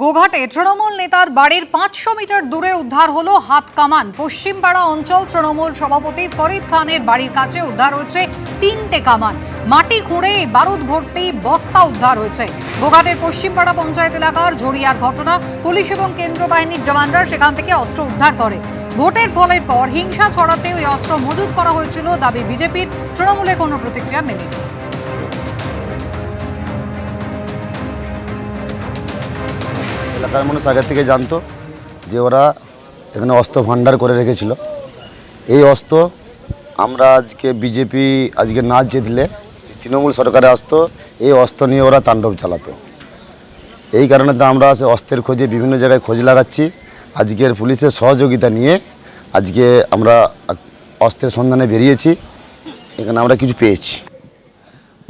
গোঘাটে তৃণমূল নেতার বাড়ির 500 মিটার দূরে উদ্ধার হলো হাত কামান। পশ্চিমপাড়া অঞ্চল তৃণমূল সভাপতি ফরিদ খানের বাড়ির কাছে উদ্ধার হয়েছে 3টে কামান। মাটি খুঁড়ে বারুদ ভর্তি বস্তা উদ্ধার হয়েছে। গোঘাটের পশ্চিমপাড়া পঞ্চায়েত এলাকার ঝড়িয়ার ঘটনা। পুলিশ এবং কেন্দ্র বাহিনীর জওয়ানরা সেখান থেকে অস্ত্র উদ্ধার করে। ভোটের ফলের পর হিংসা ছড়াতে ওই অস্ত্র মজুত করা হয়েছিল দাবি বিজেপির। তৃণমূলে কোনো প্রতিক্রিয়া মেলেনি। এলাকার মানুষ আগে থেকে জানতো যে ওরা এখানে অস্ত্র ভাণ্ডার করে রেখেছিল। এই অস্ত্র আমরা আজকে বিজেপি আজকে না জিতলে তৃণমূল সরকারে আসতো, এই অস্ত্র নিয়ে ওরা তাণ্ডব চালাতো। এই কারণে তো আমরা অস্ত্রের খোঁজে বিভিন্ন জায়গায় খোঁজ লাগাচ্ছি। আজকের পুলিশের সহযোগিতা নিয়ে আজকে আমরা অস্ত্রের সন্ধানে বেরিয়েছি, এখানে আমরা কিছু পেয়েছি।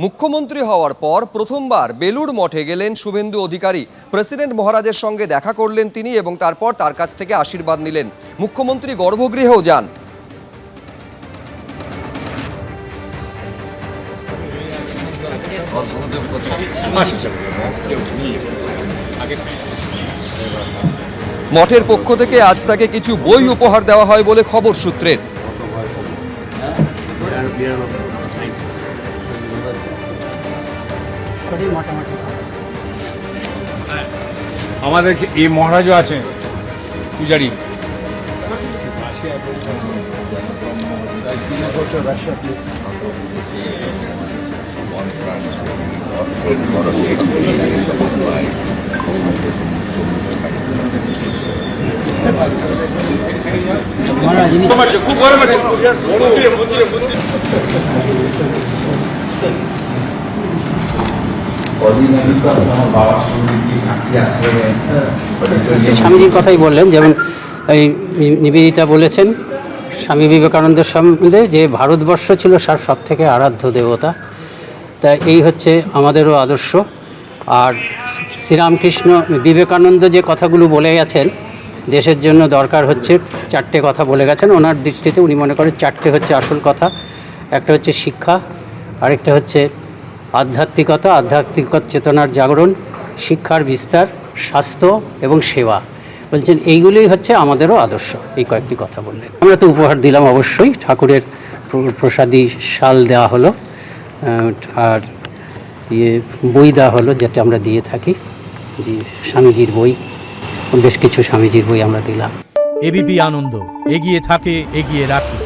মুখ্যমন্ত্রী হওয়ার পর প্রথমবার বেলুড় মঠে গেলেন শুভেন্দু অধিকারী। প্রেসিডেন্ট মহারাজের সঙ্গে দেখা করলেন তিনি এবং তারপর তার কাছ থেকে আশীর্বাদ নিলেন। মুখ্যমন্ত্রী গর্ভগৃহেও যান। মঠের পক্ষ থেকে আজ তাকে কিছু বই উপহার দেওয়া হয় বলে খবর সূত্রের। আমাদের এই মহারাজও আছেন পূজারী। স্বামীজির কথাই বললেন, যেমন এই নিবেদিতা বলেছেন স্বামী বিবেকানন্দের সম্বন্ধে যে ভারতবর্ষ ছিল সব থেকে আরাধ্য দেবতা। তা এই হচ্ছে আমাদেরও আদর্শ। আর শ্রীরামকৃষ্ণ বিবেকানন্দ যে কথাগুলো বলে গেছেন দেশের জন্য দরকার হচ্ছে 4টে কথা বলে গেছেন। ওনার দৃষ্টিতে উনি মনে করেন 4টে হচ্ছে আসল কথা। একটা হচ্ছে শিক্ষা, আরেকটা হচ্ছে আধ্যাত্মিকতা, আধ্যাত্মিক চেতনার জাগরণ, শিক্ষার বিস্তার, স্বাস্থ্য এবং সেবা। বলছেন এইগুলোই হচ্ছে আমাদেরও আদর্শ। এই কয়েকটি কথা বললেন। আমরা তো উপহার দিলাম অবশ্যই, ঠাকুরের প্রসাদী শাল দেওয়া হলো, আর বই দেওয়া হলো যেটা আমরা দিয়ে থাকি, যে স্বামীজির বই, বেশ কিছু স্বামীজির বই আমরা দিলাম। এবিপি আনন্দ এগিয়ে থাকে, এগিয়ে রাখে।